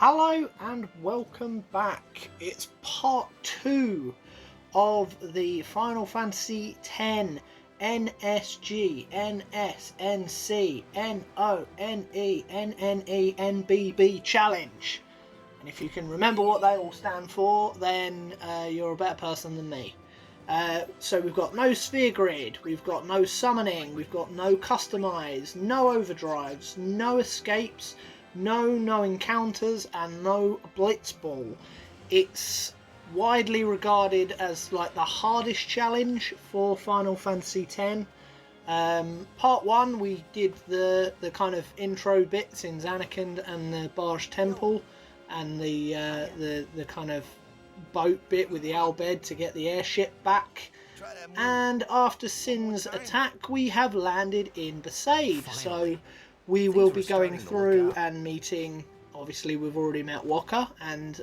Hello and welcome back. It's part 2 of the Final Fantasy X NSGNSNCNONENNEBB challenge. And if you can remember what they all stand for, then you're a better person than me. So we've got no sphere grid, we've got no summoning, we've got no customize, no overdrives, no escapes, no encounters, and no blitzball. It's widely regarded as like the hardest challenge for Final Fantasy X. Part 1 we did the kind of intro bits in Zanarkand and the Barge Temple, and the kind of boat bit with the Albed to get the airship back. And after Sin's attack, we have landed in Besaid. So we will be going through and meeting, obviously we've already met Wakka and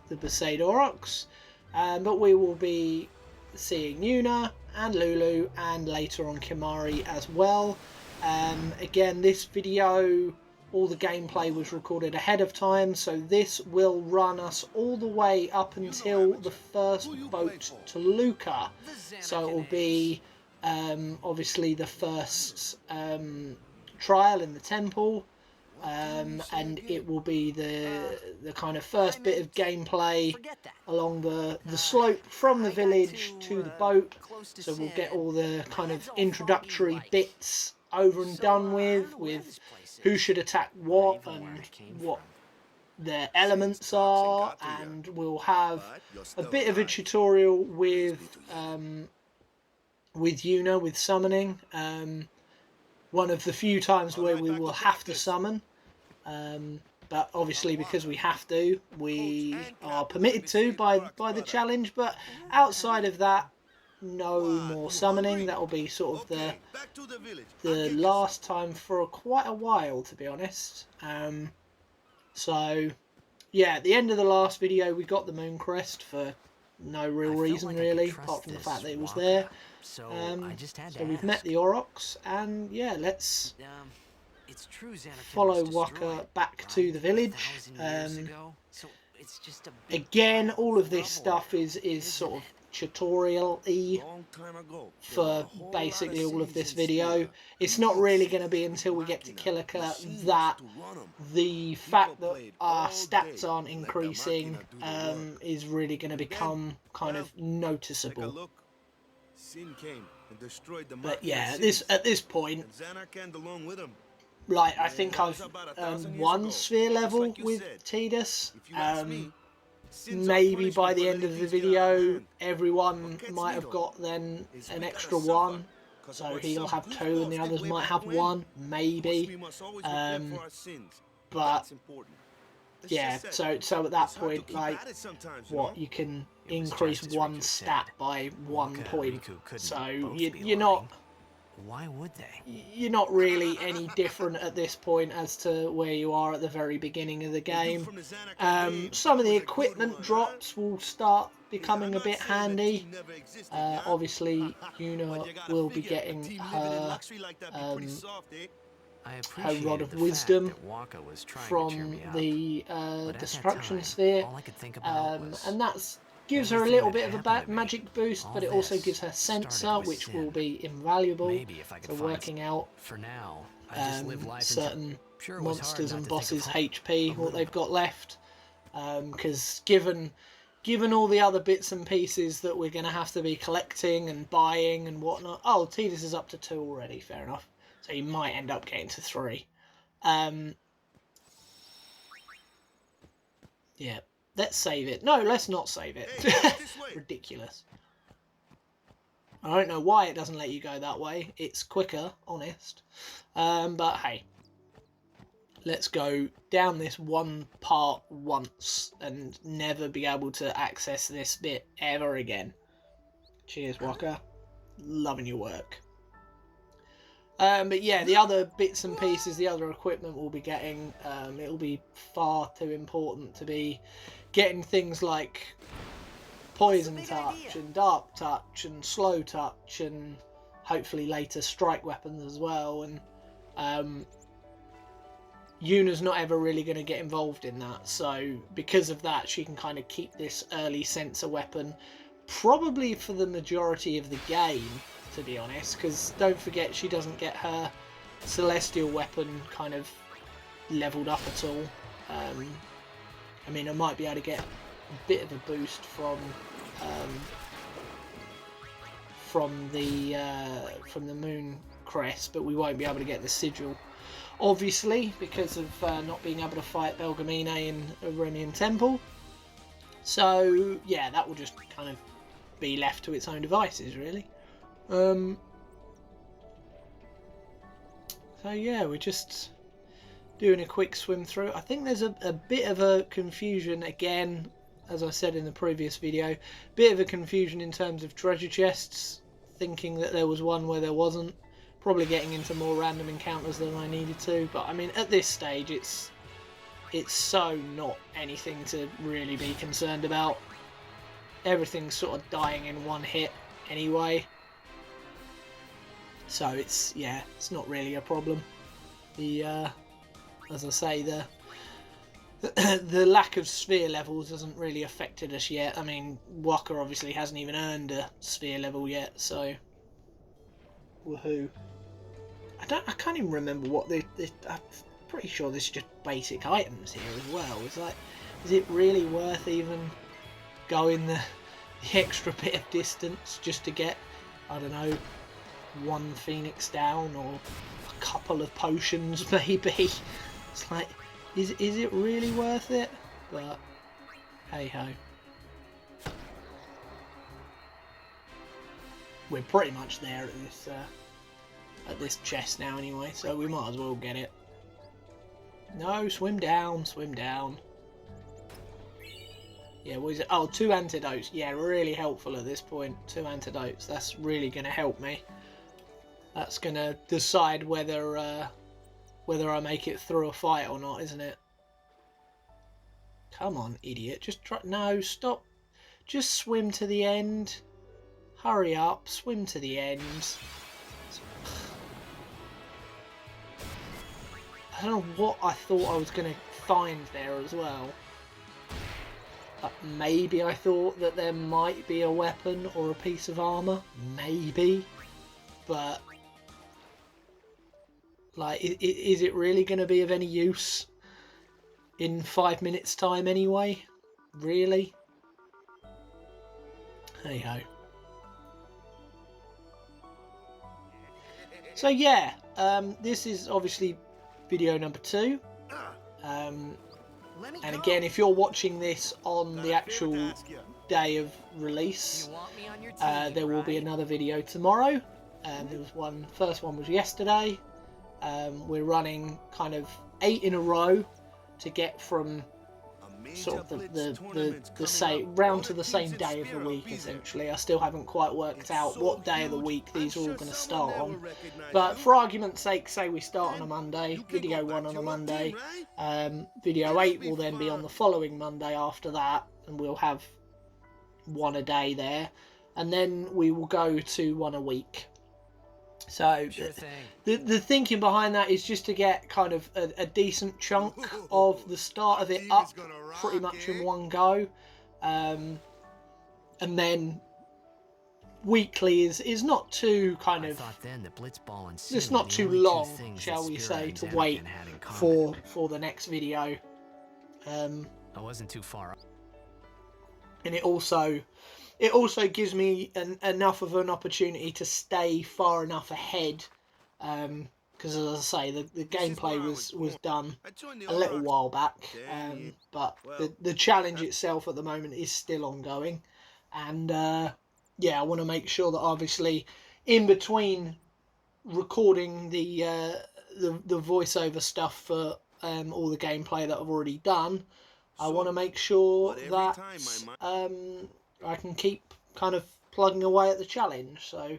the Besaid Aurochs, but we will be seeing Yuna and Lulu and later on Kimahri as well. Again, this video, all the gameplay was recorded ahead of time, so this will run us all the way up until the first boat to Luca. So it will be obviously the first trial in the temple, and it will be the kind of first bit of gameplay along the slope from the village to the boat. So we'll get all the kind of introductory bits over and done with who should attack what and what their elements are, and we'll have a bit of a tutorial with Yuna with summoning. One of the few times where we will have to summon, but obviously because we have to, we are permitted to by the challenge, but outside of that, no more summoning. That will be sort of the last time for quite a while, to be honest. So yeah, at the end of the last video we got the Moon Crest for no real reason really, apart from the fact that it was there. So we've met the Aurochs, and yeah, let's follow Wakka back to the village. Again, all of this stuff is sort of tutorial-y for basically all of this video. It's not really going to be until we get to Kilika that the fact that our stats aren't increasing is really going to become kind of noticeable. But yeah, at this point, like, I think I've won sphere level with Tidus. Maybe by the end of the video everyone might have got then an extra one, so he'll have 2 and the others might have 1, maybe. But yeah, so at that point, like, what, you can increase one stat by 1 point, so you're not, why would they? You're not really any different at this point as to where you are at the very beginning of the game. Some of the equipment drops will start becoming a bit handy. Obviously, Yuna will be getting her Rod of Wisdom from the Destruction Sphere, and that's gives her a little bit of a magic boost, but it also gives her sensor, which will be invaluable for working out certain monsters and bosses' HP, what they've got left. Because given all the other bits and pieces that we're going to have to be collecting and buying and whatnot. Oh, Tidus is up to 2 already, fair enough. So he might end up getting to 3. Yeah. Let's save it. No, let's not save it. Ridiculous. I don't know why it doesn't let you go that way. It's quicker, honest. But hey. Let's go down this one part once and never be able to access this bit ever again. Cheers, Wakka. Loving your work. But yeah, the other bits and pieces, the other equipment we'll be getting, it'll be far too important to be getting things like Poison Touch and Dark Touch and Slow Touch and hopefully later strike weapons as well. And Yuna's not ever really going to get involved in that, so because of that she can kind of keep this early sensor weapon probably for the majority of the game, to be honest, because don't forget she doesn't get her celestial weapon kind of leveled up at all. I mean, I might be able to get a bit of a boost from the moon crest, but we won't be able to get the sigil, obviously, because of not being able to fight Belgamine in Irenian Temple. So yeah, that will just kind of be left to its own devices, really. So yeah, we're just doing a quick swim through. I think there's a bit of a confusion again, as I said in the previous video, bit of a confusion in terms of treasure chests, thinking that there was one where there wasn't, probably getting into more random encounters than I needed to, but I mean at this stage it's so not anything to really be concerned about. Everything's sort of dying in one hit anyway, so it's, yeah, it's not really a problem. The as I say, the lack of sphere levels hasn't really affected us yet. I mean, Waka obviously hasn't even earned a sphere level yet, so woohoo. I can't even remember what I'm pretty sure this is just basic items here as well. It's like, is it really worth even going the extra bit of distance just to get, I don't know, one Phoenix down or a couple of potions maybe? It's like, is it really worth it? But hey ho. We're pretty much there at this chest now anyway, so we might as well get it. No, swim down, swim down. Yeah, what is it? Oh, 2 antidotes. Yeah, really helpful at this point. 2 antidotes. That's really going to help me. That's going to decide whether I make it through a fight or not, isn't it? Come on, idiot. Just try. No, stop. Just swim to the end. Hurry up. Swim to the end. I don't know what I thought I was going to find there as well. Maybe I thought that there might be a weapon or a piece of armour. Maybe. But like, is it really going to be of any use in 5 minutes time anyway? Really? Hey ho. So yeah, this is obviously video number 2. And again, if you're watching this on the actual day of release, there will be another video tomorrow. There was one, first one was yesterday. We're running kind of 8 in a row to get from sort of the same round to the same day of the week, essentially. I still haven't quite worked out what day of the week these are all going to start on, but for argument's sake, say we start on a Monday, video 1 on a Monday, video 8 will then be on the following Monday after that, and we'll have 1 a day there, and then we will go to 1 a week. So the thinking behind that is just to get kind of a decent chunk of the start of it up pretty much in one go, and then weekly is not too kind of, it's not too long, shall we say, to wait for the next video. I wasn't too far. And it also gives me enough of an opportunity to stay far enough ahead, because as I say, the gameplay was done a little while back, but the challenge itself at the moment is still ongoing, and yeah, I want to make sure that obviously in between recording the voiceover stuff for all the gameplay that I've already done, I want to make sure that I can keep kind of plugging away at the challenge. So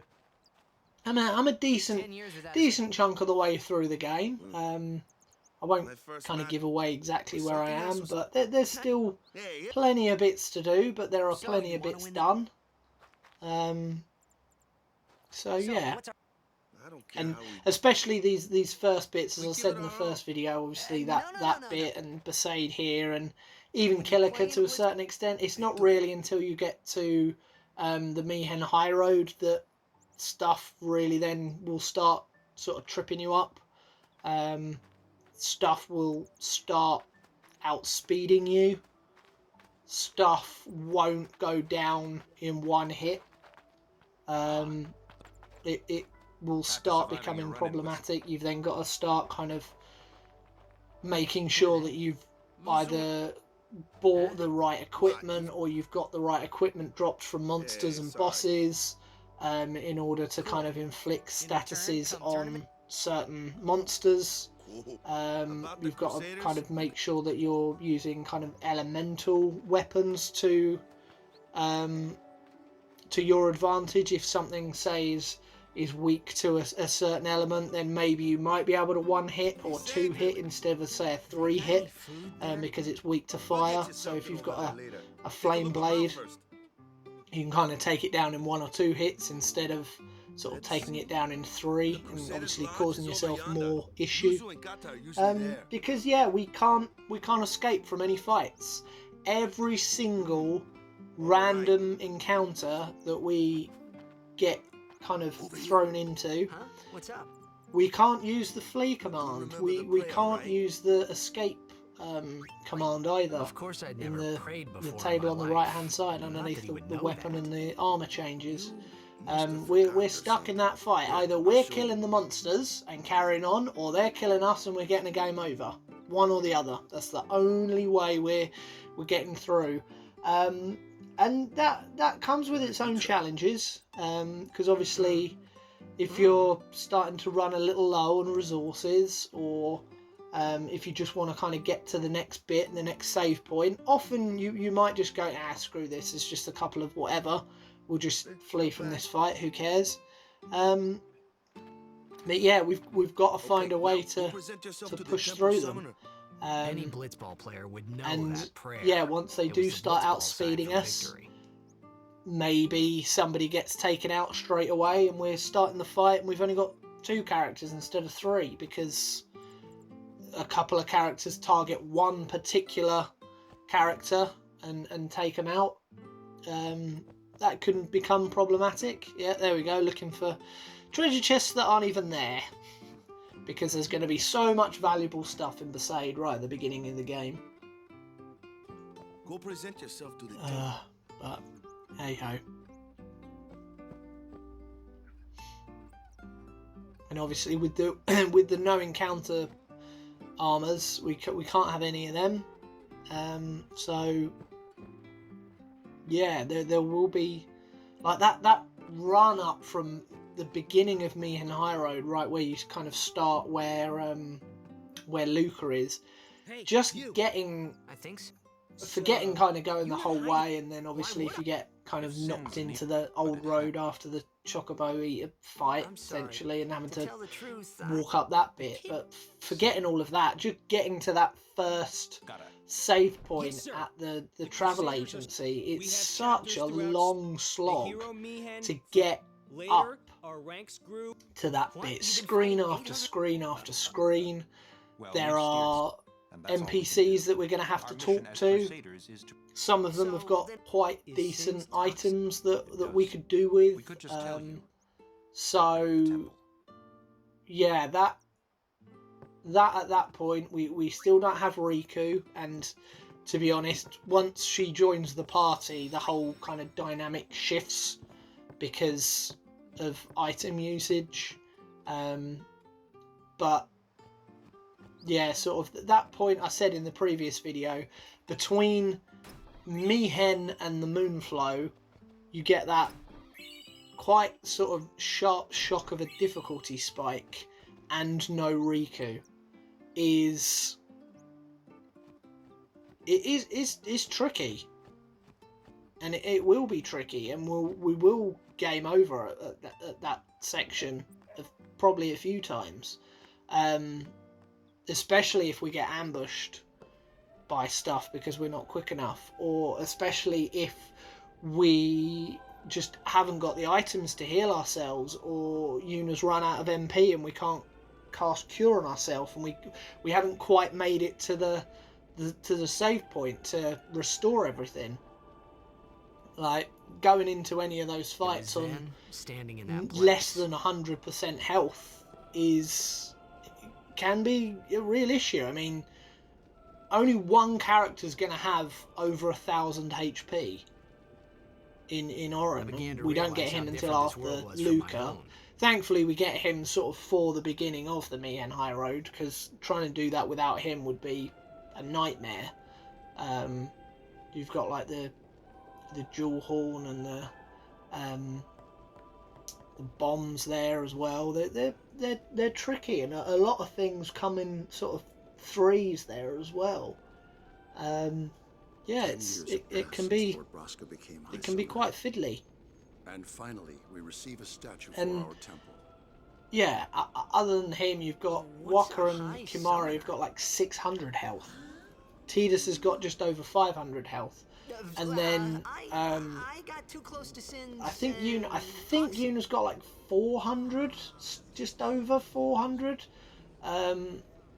I'm a decent chunk of the way through the game. I won't kind of give away exactly where I am, but there's still plenty of bits to do, but there are plenty of bits done. So yeah. And especially these first bits, as I said in the first video, obviously that bit and Besaid here, and even Killiker to a certain extent, it's not really until you get to the Mihen High Road that stuff really then will start sort of tripping you up. Stuff will start outspeeding you. Stuff won't go down in one hit. It will start becoming problematic. You've then got to start kind of making sure that you've either bought the right equipment or you've got the right equipment dropped from monsters and bosses in order to kind of inflict statuses on certain monsters. You've got to kind of make sure that you're using kind of elemental weapons to your advantage. If something, say, is weak to a certain element, then maybe you might be able to one hit or two hit instead of, say, a three hit, because it's weak to fire. So if you've got a flame blade, you can kind of take it down in one or two hits instead of sort of taking it down in three, and obviously causing yourself more issue. Because yeah, we can't escape from any fights. Every single random encounter that we get kind of thrown into, What's up? we can't use the flee command. We can't use the escape command either. Of course, I'd in never prayed before the table on the right hand side underneath the weapon and the armor changes. We're stuck in that fight. Either we're killing the monsters and carrying on, or they're killing us and we're getting a game over. One or the other. That's the only way we're getting through. And that comes with its own challenges, because obviously if you're starting to run a little low on resources, or if you just want to kind of get to the next bit and the next save point, often you might just go, screw this, it's just a couple of whatever, we'll just flee from this fight, who cares. But yeah, we've got to find a way to push through them. Any Blitzball player would know that prayer. Yeah, once they do start outspeeding us, maybe somebody gets taken out straight away and we're starting the fight and we've only got 2 characters instead of 3, because a couple of characters target one particular character and take them out. That could become problematic. Yeah, there we go, looking for treasure chests that aren't even there, because there's going to be so much valuable stuff in Besaid right at the beginning of the game. Go present yourself to the But hey ho. And obviously with the with the no encounter armors, we can't have any of them. So yeah, there will be like that run up from the beginning of Mihen High Road, right where you kind of start where Luca is. Hey, just getting, I think so. forgetting kind of going the whole way, and then obviously if you get kind of knocked into the old road after the Chocobo Eater fight, essentially, and having to walk up that bit, but forgetting all of that, just getting to that first save point at the travel agency, it's such a long slog to get up to that bit, screen after screen after screen. There are NPCs that we're going to have to talk to. Some of them have got quite decent items that we could do with. So yeah, that at that point we still don't have Riku, and to be honest, once she joins the party, the whole kind of dynamic shifts because of item usage. But yeah, sort of that point I said in the previous video, between Mihen and the Moonflow, you get that quite sort of sharp shock of a difficulty spike, and no Riku is tricky, and it will be tricky, and we will game over at that section of probably a few times, especially if we get ambushed by stuff because we're not quick enough, or especially if we just haven't got the items to heal ourselves, or Yuna's run out of MP and we can't cast Cure on ourselves, and we haven't quite made it to the save point to restore everything. Like, going into any of those fights on standing in that less than 100% health can be a real issue. I mean, only one character's going to have over 1,000 HP in Orim. We don't get him until after Luca. Thankfully, we get him sort of for the beginning of the Mi'ihen High Road, because trying to do that without him would be a nightmare. You've got like the Jewel Horn and the bombs there as well. They're tricky, and a lot of things come in sort of threes there as well. Yeah, it can be quite fiddly. And finally, we receive a statue for And our temple. yeah, other than him, you've got Waka and Kimahri who've got like 600 health. Tidus has got just over 500 health. And then I got too close to Sin's, I think Yuna's got like 400, just over 400.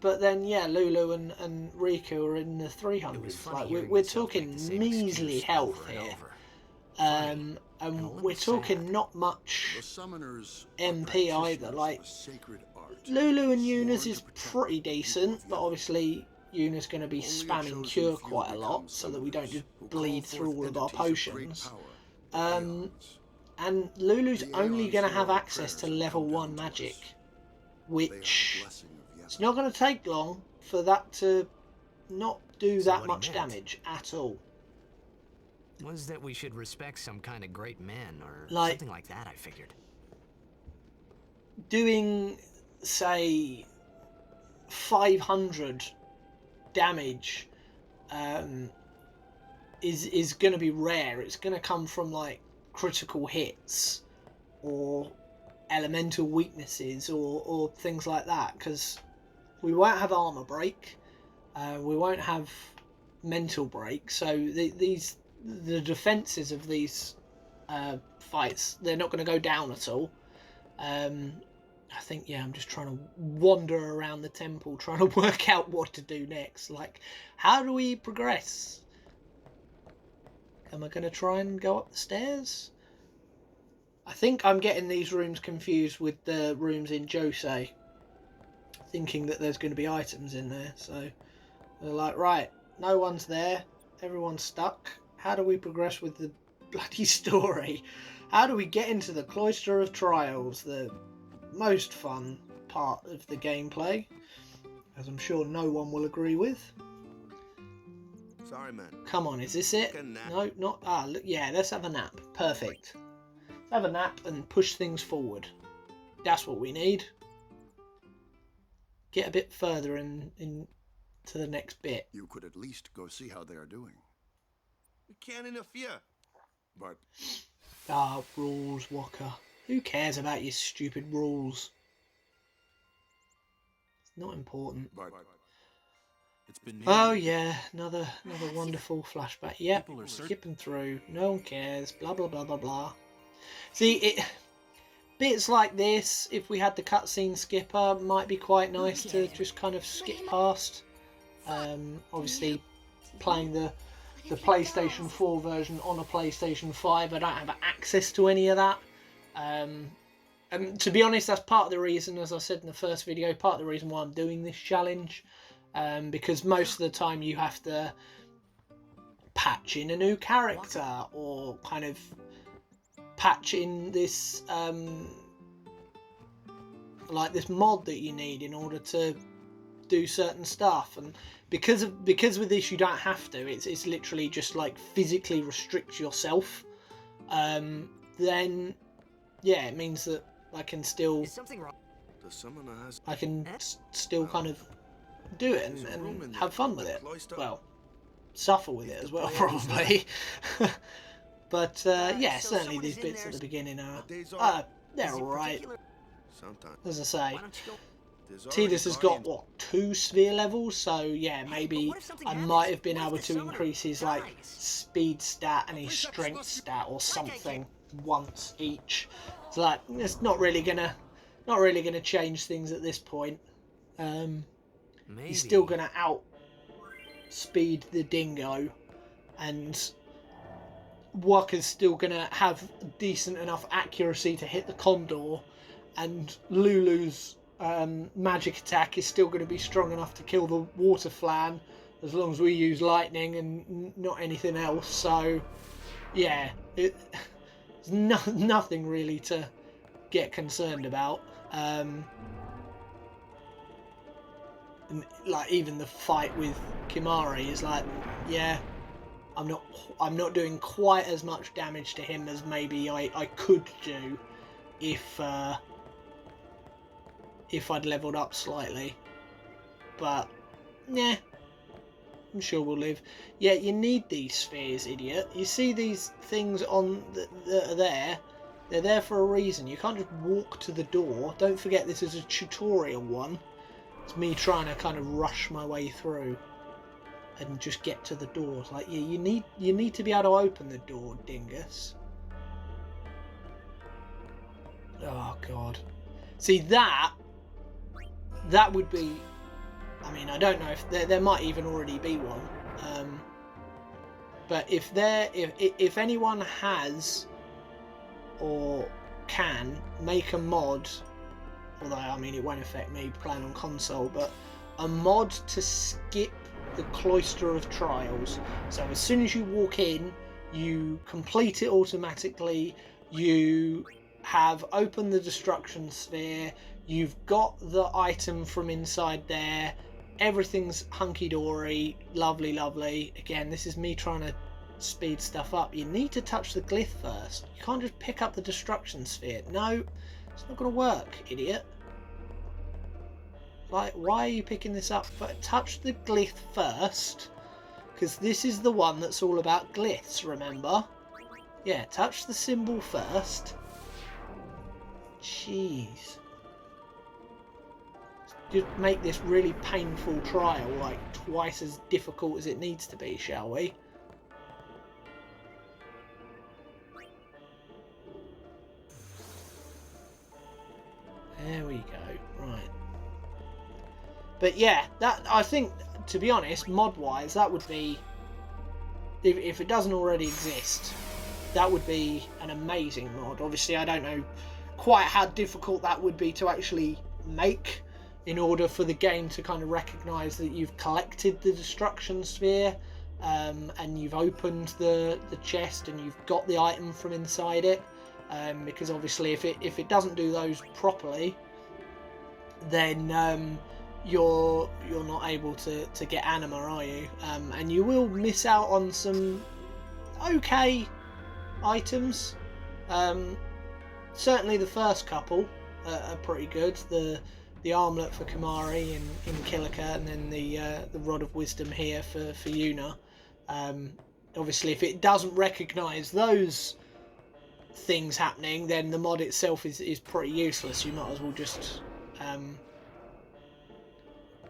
But then yeah, Lulu and Riku are in the 300s. Like we're talking measly health here. And we're talking not much MP either. Like Lulu and Yuna's is pretty decent, but obviously Yuna's going to be spamming Cure quite a lot so that we don't just bleed through all of our potions. And Lulu's only going to have access to level 1 magic, which it's not going to take long for that to not do that much damage at all. Was that we should respect some kind of great men or something like that, I figured. Doing, say, 500 damage is going to be rare. It's going to come from like critical hits or elemental weaknesses or things like that, because we won't have armor break, we won't have mental break, so the defenses of these fights, they're not going to go down at all. I think, yeah, I'm just trying to wander around the temple, trying to work out what to do next. Like, how do we progress? Am I going to try and go up the stairs? I think I'm getting these rooms confused with the rooms in Josei, thinking that there's going to be items in there. So they're like, right, no one's there, everyone's stuck. How do we progress with the bloody story? How do we get into the Cloister of Trials, the most fun part of the gameplay, as I'm sure no one will agree with? Sorry, man. Come on, is this it? No, not... Ah, look, yeah, let's have a nap. Perfect. Let's have a nap and push things forward. That's what we need. Get a bit further in to the next bit. You could at least go see how they are doing. You can't interfere. But... Ah, rules, Waka. Who cares about your stupid rules? It's not important. But it's been oh yeah, another wonderful flashback. Yep, skipping through. No one cares. Blah blah blah blah blah. See, bits like this, if we had the cutscene skipper, might be quite nice to just kind of skip past. Obviously, playing the PlayStation 4 version on a PlayStation 5, I don't have access to any of that. And to be honest, that's part of the reason, as I said in the first video, part of the reason why I'm doing this challenge. Because most of the time you have to patch in a new character or kind of patch in this like this mod that you need in order to do certain stuff. And because with this you don't have to, it's literally just like physically restrict yourself, then yeah, it means that I can still still kind of do it and have fun with it. Well, suffer with it as well, probably. But yeah, certainly these bits at the beginning are they're alright. As I say, Tidus has got what, 2 sphere levels, so yeah, maybe I might have been able to increase his like speed stat and his strength stat or something once each. It's like it's not really gonna change things at this point. He's still gonna outspeed the dingo, and Wakka's still gonna have decent enough accuracy to hit the condor, and Lulu's magic attack is still going to be strong enough to kill the water flan, as long as we use lightning and not anything else. So yeah, it's nothing really to get concerned about. Like even the fight with Kimari is like, yeah, I'm not doing quite as much damage to him as maybe I could do if I'd leveled up slightly. But yeah, I'm sure we'll live. Yeah, you need these spheres, idiot. You see these things on that are there? They're there for a reason. You can't just walk to the door. Don't forget this is a tutorial one. It's me trying to kind of rush my way through and just get to the doors. Like, yeah, you need to be able to open the door, dingus. Oh god. See, that would be, I mean, I don't know if there might even already be one. But if anyone has or can make a mod, although I mean it won't affect me playing on console, but a mod to skip the Cloister of Trials. So as soon as you walk in, you complete it automatically, you have opened the destruction sphere, you've got the item from inside there, everything's hunky-dory, lovely, lovely. Again, this is me trying to speed stuff up. You need to touch the glyph first. You can't just pick up the destruction sphere. No, it's not going to work, idiot. Like, why are you picking this up? But touch the glyph first, because this is the one that's all about glyphs, remember? Yeah, touch the symbol first. Jeez. Just make this really painful trial like twice as difficult as it needs to be, shall we? There we go. Right. But yeah, that, I think, to be honest, mod-wise, that would be, if it doesn't already exist, that would be an amazing mod. Obviously, I don't know quite how difficult that would be to actually make in order for the game to kind of recognise that you've collected the destruction sphere, and you've opened the chest and you've got the item from inside it. Because obviously if it doesn't do those properly, then you're not able to get anima, are you? And you will miss out on some okay items. Certainly the first couple are pretty good. The armlet for Kimari in Kilika, and then the Rod of Wisdom here for Yuna. Obviously if it doesn't recognise those things happening, then the mod itself is pretty useless. You might as well just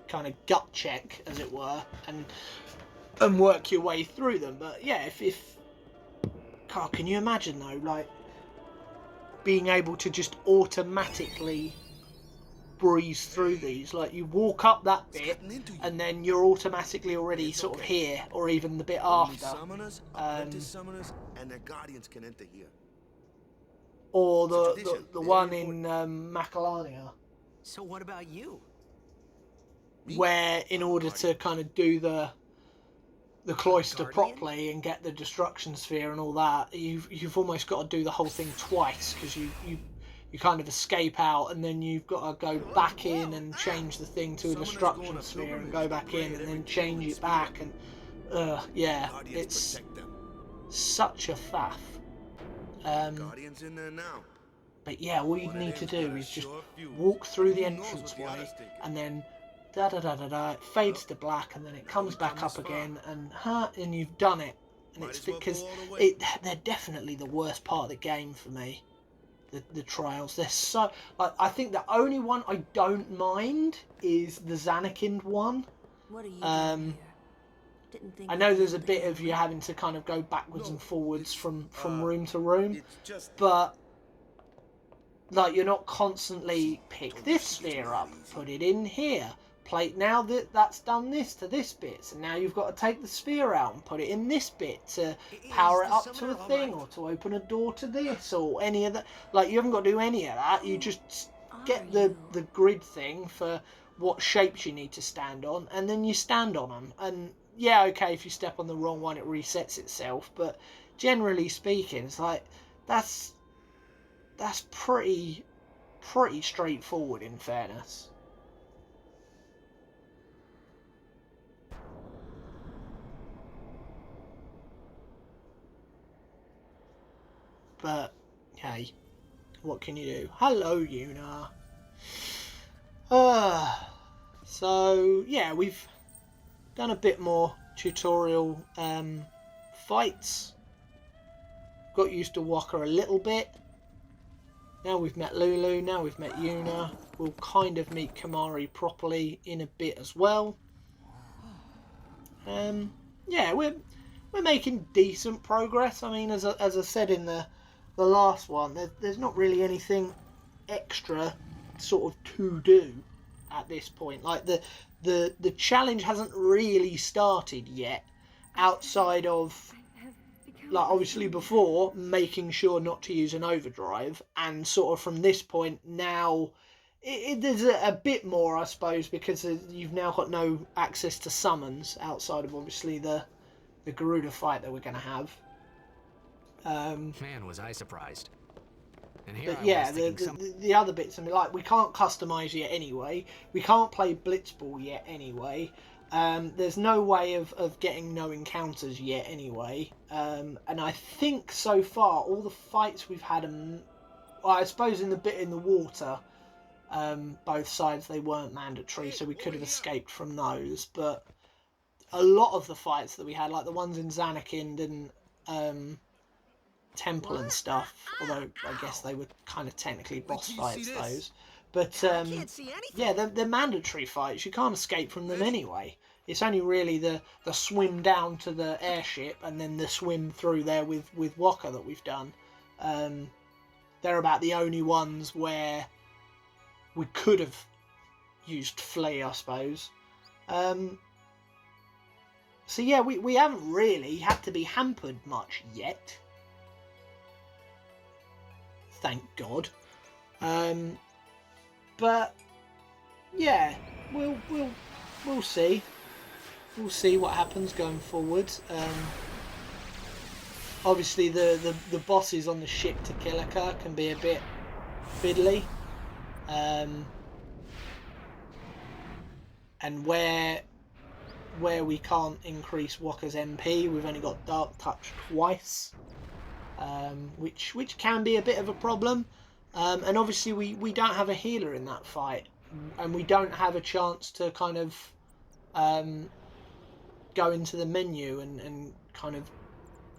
kind of gut check, as it were, and work your way through them. But yeah, if God, can you imagine though, like being able to just automatically breeze through these? Like you walk up that bit and then you're automatically already sort of here, or even the bit after. Summoners, apprentice summoners, and their guardians can enter here. Or the one in Macalania. So what about you? Where in order to kind of do the cloister properly and get the destruction sphere and all that, you've almost got to do the whole thing twice, because you kind of escape out and then you've got to go back in and change the thing to a destruction sphere and go back in and then change it back, and yeah, it's such a faff. Guardians in there now. But yeah, all you need to do is just walk through the entranceway and then it fades to black and then it comes back up again, and you've done it. And it's because they're definitely the worst part of the game for me. The trials, they're so, like, I think the only one I don't mind is the Zanakind one. What are you doing here? I know there's a bit of you having to kind of go backwards and forwards from room to room, but like you're not constantly pick this sphere up, put it in here, plate now that's done this to this bit, so now you've got to take the sphere out and put it in this bit to power it up to a thing or to open a door to this or any of that. Like you haven't got to do any of that. You just get the grid thing for what shapes you need to stand on, and then you stand on them. And yeah, okay, if you step on the wrong one, it resets itself. But generally speaking, it's like that's pretty straightforward, in fairness. But hey, what can you do? Hello, Yuna. So yeah, we've done a bit more tutorial fights. Got used to Walker a little bit. Now we've met Lulu, now we've met Yuna. We'll kind of meet Kamari properly in a bit as well. Yeah, we're making decent progress. I mean, as I said in the last one, there's not really anything extra sort of to do at this point. Like the challenge hasn't really started yet, outside of like obviously before making sure not to use an overdrive, and sort of from this point now there's a bit more, I suppose, because you've now got no access to summons outside of obviously the Garuda fight that we're going to have. Man, was I surprised. And here but yeah, the other bits, I mean, like we can't customize yet anyway. We can't play Blitzball yet anyway. There's no way of getting no encounters yet anyway. And I think so far all the fights we've had, well, I suppose in the bit in the water, both sides, they weren't mandatory, so we could have escaped from those. But a lot of the fights that we had, like the ones in Zanakind and Temple and stuff, although I guess they were kind of technically boss fights, those. But yeah, they're mandatory fights. You can't escape from them anyway. It's only really the swim down to the airship and then the swim through there with Waka that we've done. They're about the only ones where we could have used Flea, I suppose. So yeah, we haven't really had to be hampered much yet. Thank God. But yeah, we'll see. We'll see what happens going forward. Obviously, the bosses on the ship to Kilika can be a bit fiddly. And where we can't increase Waka's MP, we've only got Dark Touch twice, which can be a bit of a problem. And obviously we don't have a healer in that fight, and we don't have a chance to kind of go into the menu and kind of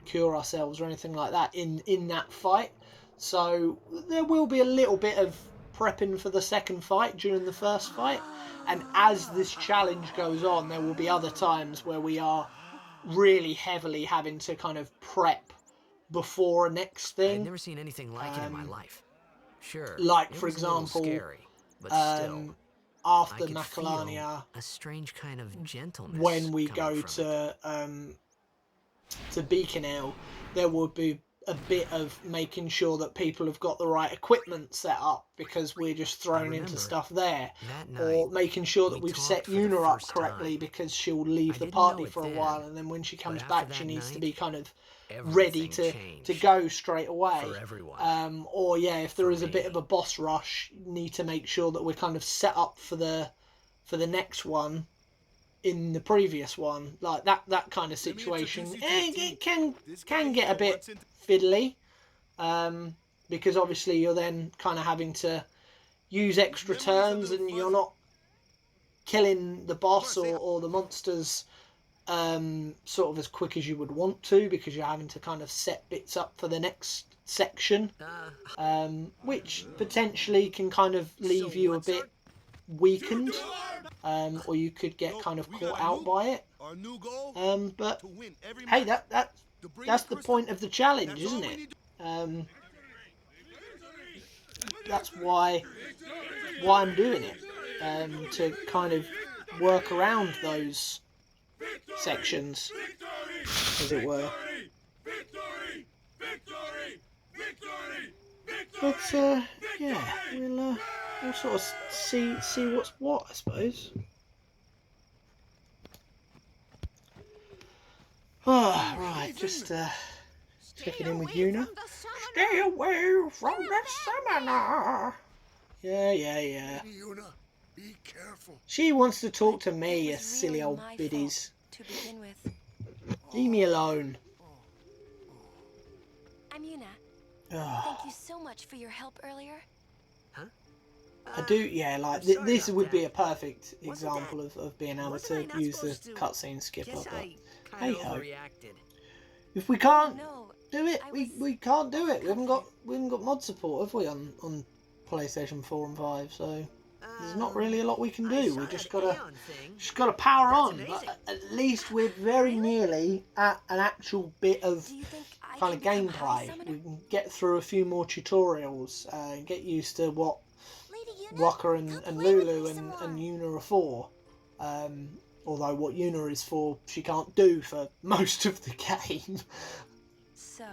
cure ourselves or anything like that in that fight. So there will be a little bit of prepping for the second fight during the first fight, and as this challenge goes on, there will be other times where we are really heavily having to kind of prep before a next thing. I've never seen anything like it in my life. Sure, like for example, scary, but still, after Macalania, a strange kind of gentleness when we go to Beacon Hill, there will be a bit of making sure that people have got the right equipment set up, because we're just thrown into stuff there, or making sure that we've set Yuna up correctly, because she'll leave the party for a while, and then when she comes back she needs to be kind of ready to go straight away. Or yeah, if there is a bit of a boss rush, need to make sure that we're kind of set up for the next one in the previous one, like that kind of situation. It can get a bit fiddly, because obviously you're then kind of having to use extra turns, and you're not killing the boss or the monsters sort of as quick as you would want to, because you're having to kind of set bits up for the next section, which potentially can kind of leave you a bit weakened, or you could get kind of caught out by it. But hey, that's the point of the challenge, isn't it? That's why I'm doing it, to kind of work around those sections, as it were. But yeah, we'll sort of see what's what, I suppose. Oh, right, just checking in with Yuna. Stay away from the seminar. Yeah. Yuna, be careful. She wants to talk to me, you silly old biddies. To begin with. Leave me alone. I'm Yuna. Oh. Thank you so much for your help earlier. Huh? I do, yeah, like this would be a perfect example of being able to use the cutscene skipper, but hey ho. If we can't do it, we can't do it. We haven't got mod support, have we, on PlayStation 4 and 5, so there's not really a lot we can do. We just gotta power on. But at least we're very nearly at an actual bit of kind of gameplay. We can get through a few more tutorials, get used to what Rocker and Lulu and Yuna are for. Although what Yuna is for, she can't do for most of the game. So,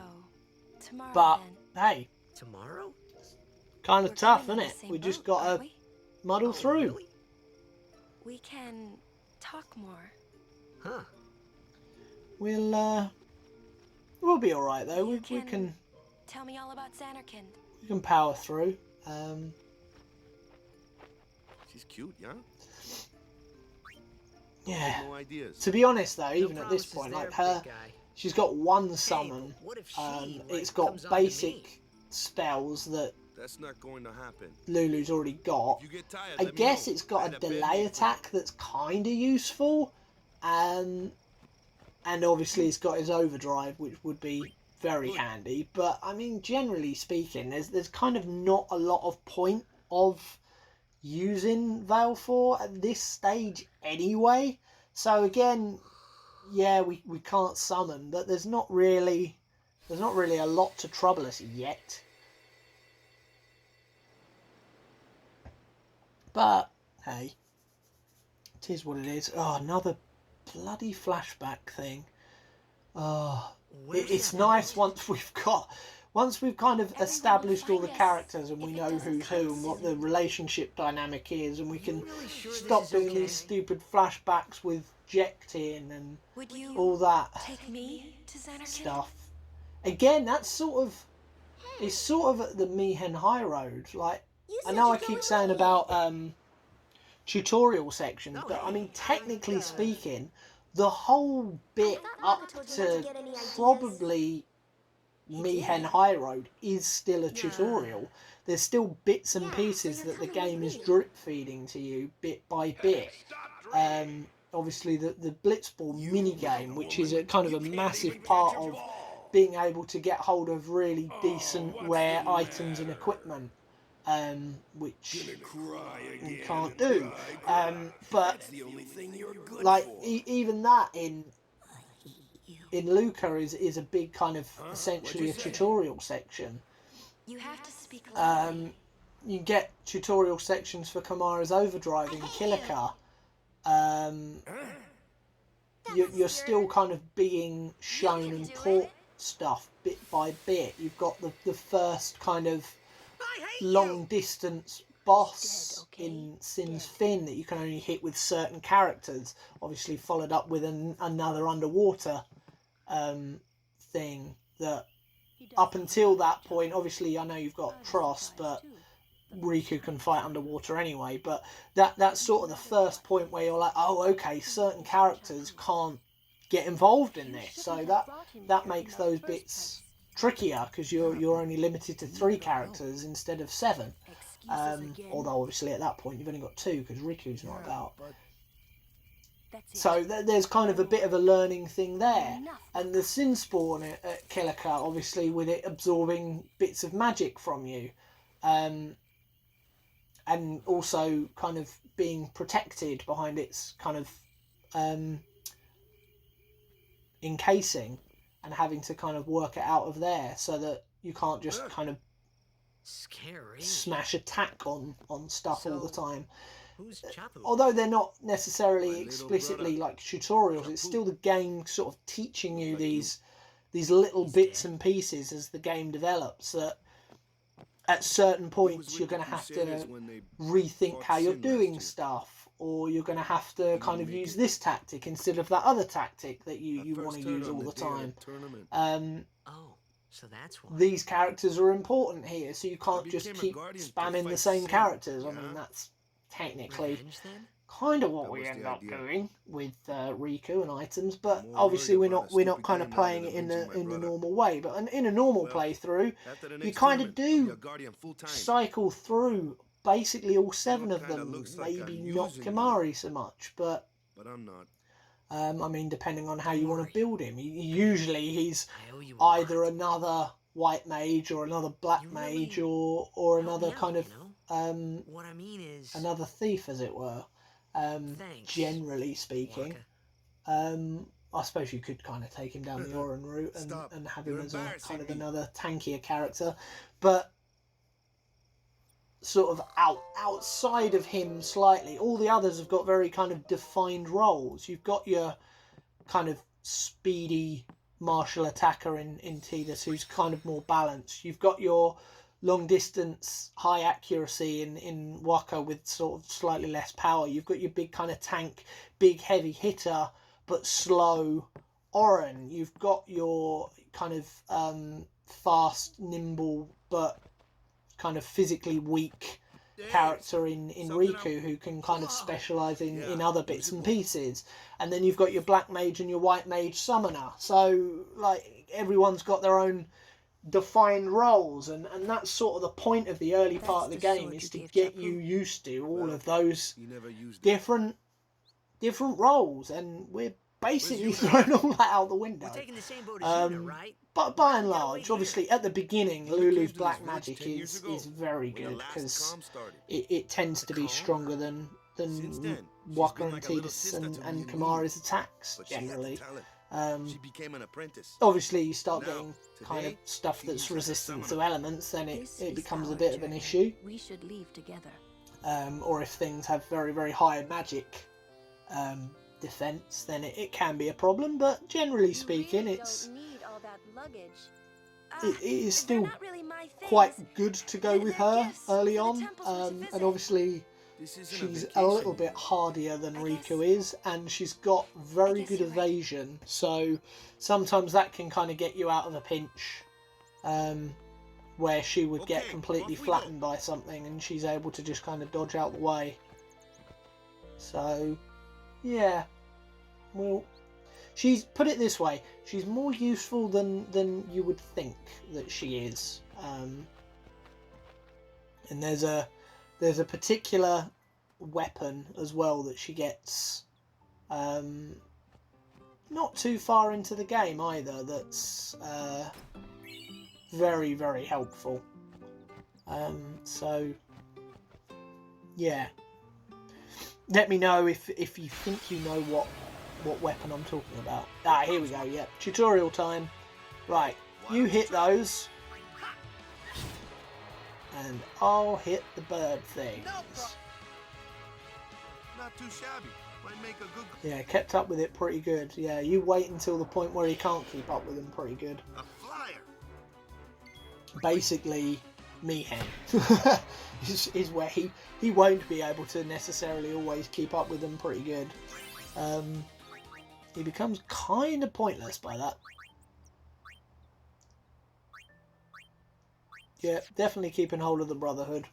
tomorrow but then. hey, tomorrow? Kind of tough, isn't it? We just gotta muddle through. Really? We can talk more. Huh? We'll be all right though. We can tell me all about Xanarkand. We can power through. She's cute, yeah. Yeah. No ideas. To be honest though, even at this point, like she's got one summon. It's got basic spells that that's not going to happen. Lulu's already got. I guess it's got a delay attack that's kind of useful, and obviously it's got his overdrive, which would be very handy. But I mean, generally speaking, there's kind of not a lot of point of using Veil 4 at this stage anyway. So again, yeah, we can't summon, but there's not really a lot to trouble us yet. But hey, it is what it is. Oh, another bloody flashback thing. Oh, it's nice once we've kind of established all the characters and we know who's who and what the relationship dynamic is, and we can stop doing these stupid flashbacks with Jectin and all that stuff. Again, that's sort of at the Mi'ihen High Road. Like, I know I keep saying about tutorial sections, but I mean, technically speaking, the whole bit up to probably Mi'ihen High Road is still a tutorial. There's still bits and pieces that the game is drip feeding to you bit by bit. Obviously the Blitzball minigame, which is a kind of a massive part of being able to get hold of really decent rare items and equipment, which you can't do. But like even that in Luca is a big kind of essentially a tutorial section. You have to speak you get tutorial sections for Kamara's Overdrive in Kilika. You're still kind of being shown and taught stuff bit by bit. You've got the first kind of long distance boss in Sin's Fin that you can only hit with certain characters, obviously followed up with another underwater thing that up until that point, obviously I know you've got Tross, but Riku can fight underwater anyway, but that's sort of the first point where you're like, oh okay, certain characters can't get involved in this, so that makes those bits trickier because you're only limited to 3 characters instead of 7. Although obviously at that point you've only got 2 because Riku's not about. So there's kind of a bit of a learning thing there. And the Sin Spawn at Kilika, obviously with it absorbing bits of magic from you, and also kind of being protected behind its kind of encasing and having to kind of work it out of there so that you can't just kind of Scary. smash attack on stuff all the time. Who's Chapu? Although they're not necessarily explicitly like tutorials, it's still the game sort of teaching you these little bits and pieces as the game develops, that at certain points you're going to have to rethink how you're doing stuff, or you're going to have to kind of use this tactic instead of that other tactic that you want to use all the time. Oh, so that's why. These characters are important here, so you can't just keep spamming the same characters. I mean, that's technically kind of what we end up doing with Riku and items, but obviously we're not kind of playing it in the normal way. But in a normal playthrough, you kind of do cycle through basically all 7 of them. Maybe not Kimari so much, but I'm not. I mean, depending on how you want to build him. Usually he's either another white mage or another black mage or another kind of what I mean is another thief, as it were. Generally speaking, I suppose you could kind of take him down the Orin route and have him as a kind of another tankier character, but sort of outside of him slightly, all the others have got very kind of defined roles. You've got your kind of speedy martial attacker in Tidus, who's kind of more balanced. You've got your long distance high accuracy in Waka with sort of slightly less power. You've got your big kind of tank, big heavy hitter but slow Orin. You've got your kind of fast, nimble but kind of physically weak character in Riku, who can kind of specialise in other bits and pieces. And then you've got your black mage and your white mage summoner. So like everyone's got their own defined roles, and that's sort of the point of the early part of the game, is to get you used to all of those different roles, and we're basically throwing all that out the window. We're taking the same boat as you, right? But by and large, obviously at the beginning, Lulu's black magic is very good, because it tends to be stronger than Waka and Tidus and Kimari's attacks generally. She became an apprentice. Obviously, you start getting kind of stuff that's resistant to elements, then it becomes a bit of an issue. We should leave together. Or if things have very high magic defense, then it can be a problem. But generally speaking, it is still quite good to go with her early on, and obviously she's a little bit hardier than Riku is, and she's got very good evasion, so sometimes that can kind of get you out of a pinch, where she would get completely flattened by something and she's able to just kind of dodge out the way. So yeah, well, she's, put it this way, she's more useful than you would think that she is. And there's a particular weapon as well that she gets not too far into the game either, that's very helpful. So yeah, let me know if you think you know what weapon I'm talking about. Ah, here we go. Yep, tutorial time. Right, you hit those and I'll hit the bird things. Not too shabby. Might make a good... Yeah, kept up with it pretty good. Yeah, you wait until the point where he can't keep up with them pretty good. A flyer. Basically, Mihen is where he won't be able to necessarily always keep up with them pretty good. He becomes kind of pointless by that. Yeah, definitely keeping hold of the Brotherhood.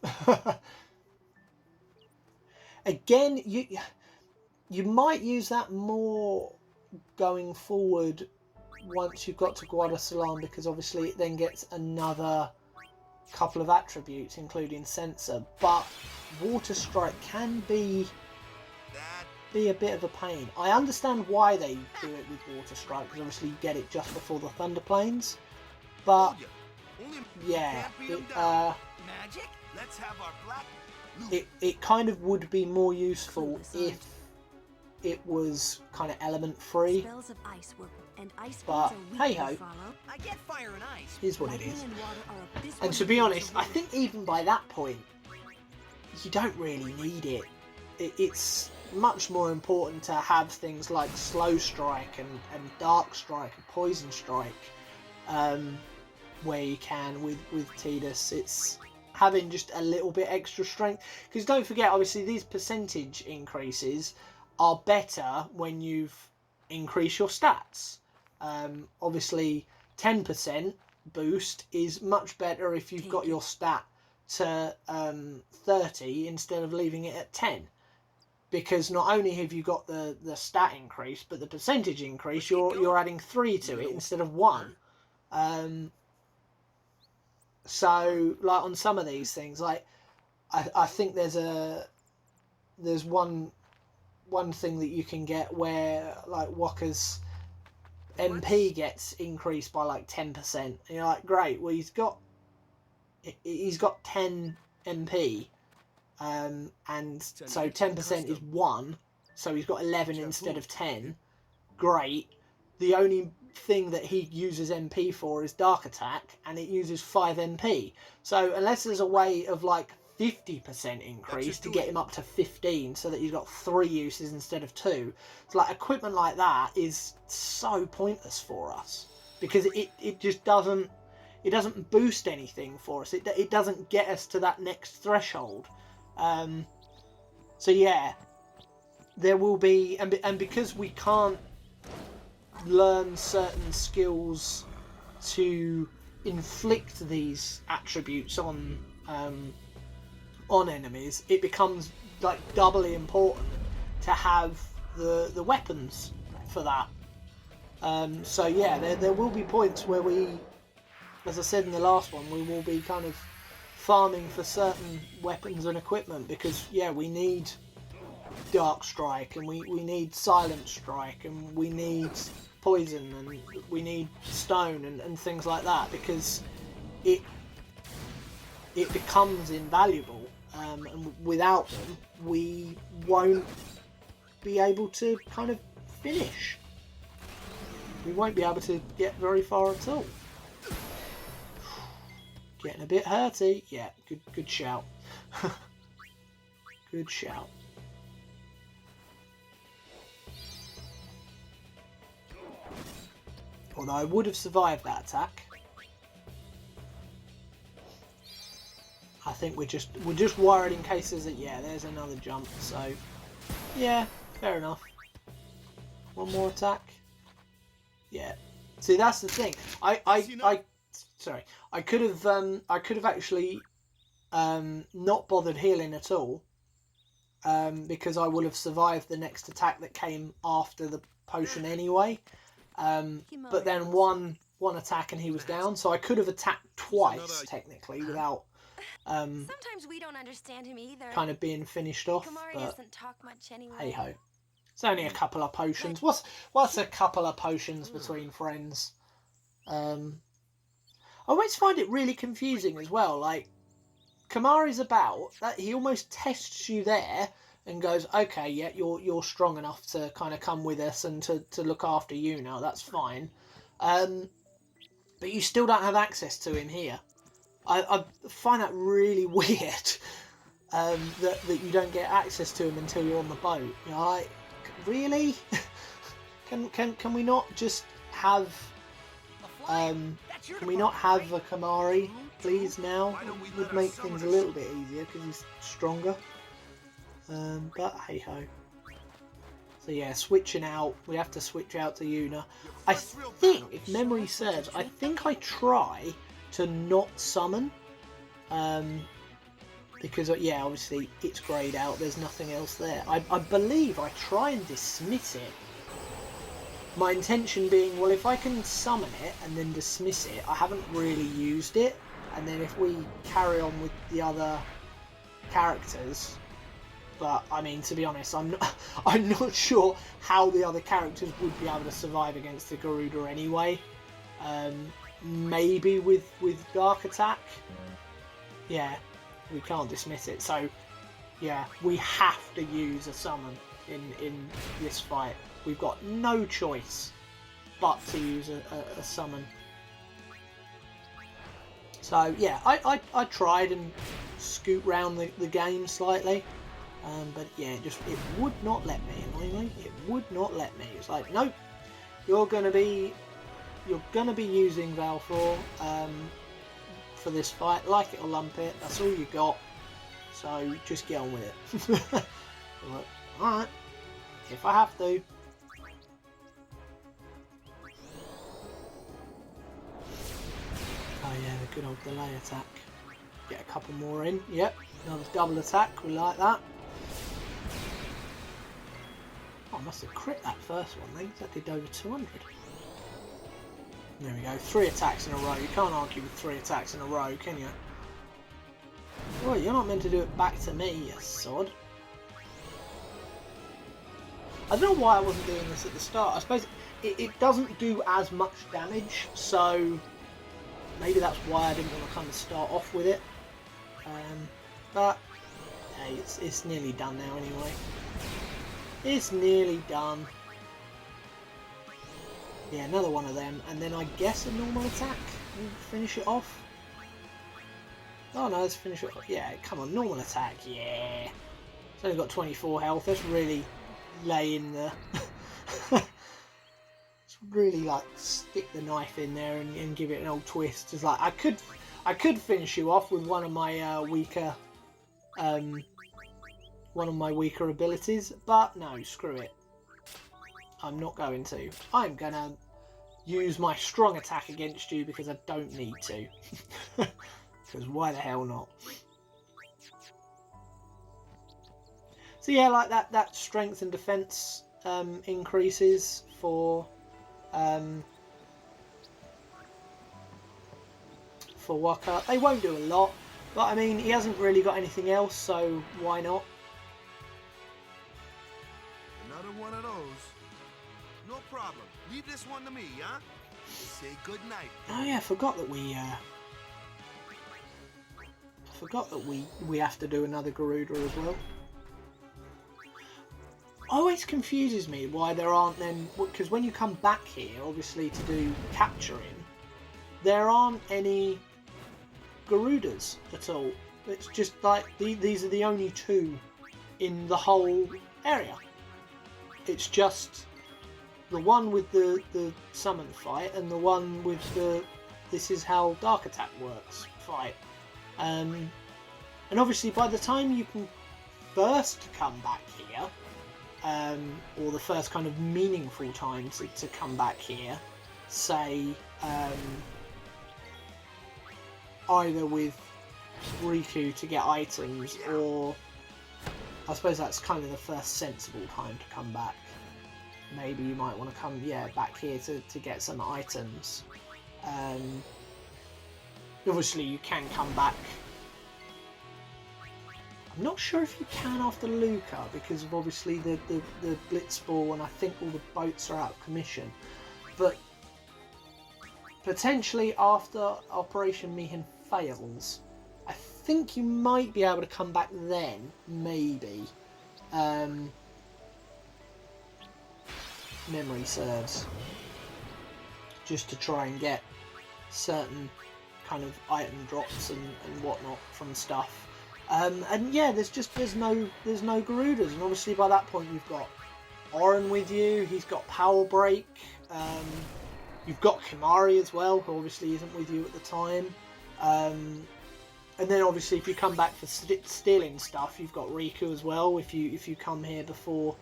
Again, you might use that more going forward once you've got to Guadalsalam, because obviously it then gets another couple of attributes, including Sensor. But Water Strike can be a bit of a pain. I understand why they do it with Water Strike, because obviously you get it just before the Thunder Plains. But yeah, Magic? Let's have our black it kind of would be more useful if it was kind of element free. Spells of ice work, and ice But fiends are weak hey to ho, follow. I get fire and ice. here's what it Lightning is. and water are of this And one to be is honest, a I rule. think even by that point, you don't really need it. It's much more important to have things like Slow Strike and Dark Strike and Poison Strike, where you can with Tidus. It's having just a little bit extra strength. Because don't forget, obviously, these percentage increases are better when you've increased your stats. Obviously, 10% boost is much better if you've got your stat to 30 instead of leaving it at 10, because not only have you got the stat increase, but the percentage increase, you're adding 3 to it instead of 1. So like on some of these things, like I think there's one thing that you can get where like Walker's MP gets increased by like 10%, and you're like, great, well he's got 10 MP, and so 10% is 1, so he's got 11 instead of 10. Great. The only thing that he uses MP for is Dark Attack, and it uses 5 MP. So unless there's a way of like 50% increase to get him up to 15, so that he's got 3 uses instead of 2, it's like equipment like that is so pointless for us, because it just doesn't boost anything for us. It doesn't get us to that next threshold. So yeah, there will be, and because we can't learn certain skills to inflict these attributes on enemies, it becomes like doubly important to have the weapons for that. So yeah, there will be points where we, as I said in the last one, we will be kind of farming for certain weapons and equipment, because yeah, we need Dark Strike, and we need Silent Strike, and we need Poison, and we need Stone, and things like that, because it becomes invaluable, and without them we won't be able to kind of finish. We won't be able to get very far at all. Getting a bit hurty. Yeah, good shout. Good shout. Although I would have survived that attack. I think we're just worried in case there's there's another jump. So yeah, fair enough. One more attack. Yeah. See, that's the thing. Sorry, I could have actually not bothered healing at all, because I would have survived the next attack that came after the potion anyway. But then one attack and he was down, so I could have attacked twice technically without Sometimes we don't understand him either. kind of being finished off. Kamari But doesn't talk much anyway. hey ho, it's only a couple of potions. What's a couple of potions between friends? I always find it really confusing as well. Like, Kamari's about that, he almost tests you there and goes, okay, yeah, you're strong enough to kind of come with us and to look after you now. That's fine. But you still don't have access to him here. I find that really weird. That you don't get access to him until you're on the boat. You're like, really? Can we not just have can we not have a Kamari, please, now? It would make things a little bit easier because he's stronger. But hey ho. So yeah, switching out. We have to switch out to Yuna. I think, if memory serves, I think I try to not summon. Because yeah, obviously it's greyed out. There's nothing else there. I believe I try and dismiss it. My intention being, well, if I can summon it and then dismiss it, I haven't really used it. And then if we carry on with the other characters, but I mean, to be honest, I'm not sure how the other characters would be able to survive against the Garuda anyway. Maybe with Dark Attack. Yeah, we can't dismiss it. So Yeah, we have to use a summon in this fight. We've got no choice but to use a summon. So yeah, I tried and scoot round the game slightly, but yeah, it would not let me. Annoyingly, it would not let me. It's like, nope, you're gonna be using Valfor for this fight. Like it or lump it. That's all you got. So just get on with it. Like, alright, if I have to. Oh yeah, the good old delay attack. Get a couple more in. Yep, another double attack. We like that. Oh, I must have crit that first one then. That did over 200. There we go. 3 attacks in a row. You can't argue with 3 attacks in a row, can you? Well, you're not meant to do it back to me, you sod. I don't know why I wasn't doing this at the start. I suppose it doesn't do as much damage, so maybe that's why I didn't want to kind of start off with it. But hey, it's nearly done now anyway. It's nearly done. Yeah, another one of them, and then I guess a normal attack will finish it off. Oh no, let's finish it off. Yeah, come on, normal attack, yeah. It's only got 24 health, let's really lay in the... let's really like stick the knife in there and give it an old twist. It's like, I could finish you off with one of my weaker abilities, but no, screw it. I'm not going to. I'm gonna use my strong attack against you because I don't need to. Because why the hell not? So yeah, like that strength and defense increases for Waka. They won't do a lot, but I mean, he hasn't really got anything else, so why not? Another one of those. No problem. Leave this one to me, huh? Say good night. Oh yeah, I forgot that we have to do another Garuda as well. Always confuses me why there aren't then, because when you come back here, obviously to do capturing, there aren't any Garudas at all. It's just like these are the only 2 in the whole area. It's just the one with the summon fight and the one with the this is how dark attack works fight. And obviously by the time you can first come back here, or the first kind of meaningful time to come back here, say either with Riku to get items, or I suppose that's kind of the first sensible time to come back. Maybe you might want to come, yeah, back here to get some items. Obviously you can come back. I'm not sure if you can after Luca, because of obviously the Blitzball, and I think all the boats are out of commission. But potentially after Operation Mihin fails, I think you might be able to come back then, maybe. Memory serves. Just to try and get certain kind of item drops and whatnot from stuff. And yeah, there's no Garudas, and obviously by that point you've got Oren with you. He's got Power Break. You've got Kimari as well, who obviously isn't with you at the time. And then obviously if you come back for stealing stuff, you've got Riku as well. If you come here before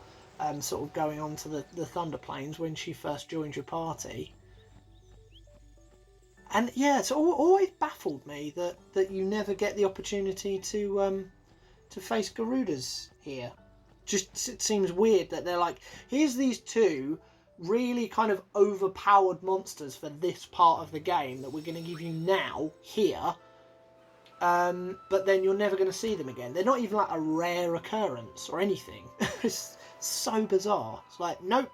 sort of going on to the Thunder Plains when she first joined your party. And yeah, it's always baffled me that you never get the opportunity to face Garudas here. Just it seems weird that they're like, here's these 2 really kind of overpowered monsters for this part of the game that we're going to give you now here, but then you're never going to see them again. They're not even like a rare occurrence or anything. It's so bizarre. It's like, nope,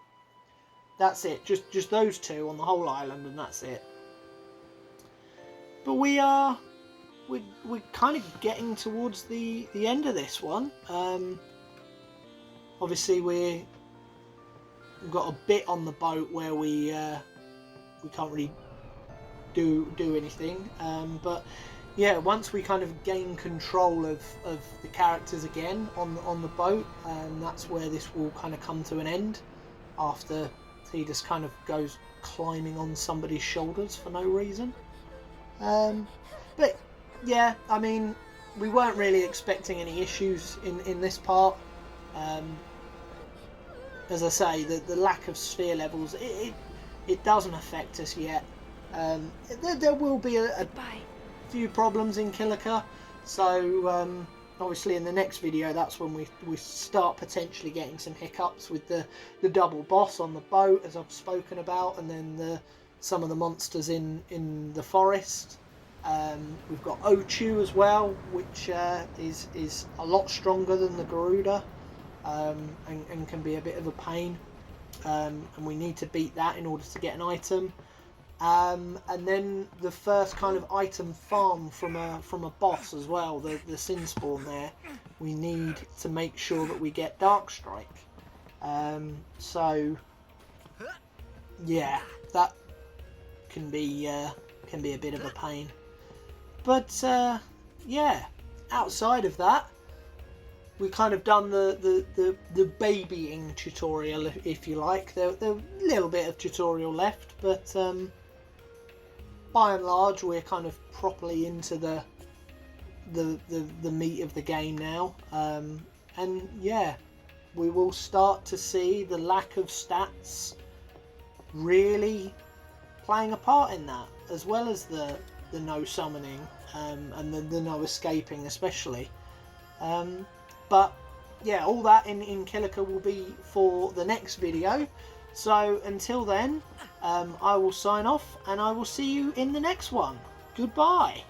that's it. Just those 2 on the whole island, and that's it. But we are we're kind of getting towards the end of this one. Obviously we've got a bit on the boat where we can't really do anything, but yeah, once we kind of gain control of the characters again on the boat, that's where this will kind of come to an end, after he just kind of goes climbing on somebody's shoulders for no reason. But yeah, I mean, we weren't really expecting any issues in this part. As I say, the lack of sphere levels, it doesn't affect us yet. There will be a few problems in Kilika, so obviously in the next video that's when we start potentially getting some hiccups with the double boss on the boat, as I've spoken about, and then some of the monsters in the forest. We've got Ochu as well, which is a lot stronger than the Garuda, and can be a bit of a pain, and we need to beat that in order to get an item. And then the first kind of item farm from a boss as well, the Sin Spawn there, we need to make sure that we get Dark Strike. So yeah, that can be a bit of a pain. But yeah, outside of that, we kind of done the babying tutorial, if you like. There's a little bit of tutorial left, but by and large we're kind of properly into the meat of the game now. And yeah, we will start to see the lack of stats really playing a part in that, as well as the no summoning, and the no escaping especially. But yeah, all that in Kilika will be for the next video. So until then, I will sign off, and I will see you in the next one. Goodbye.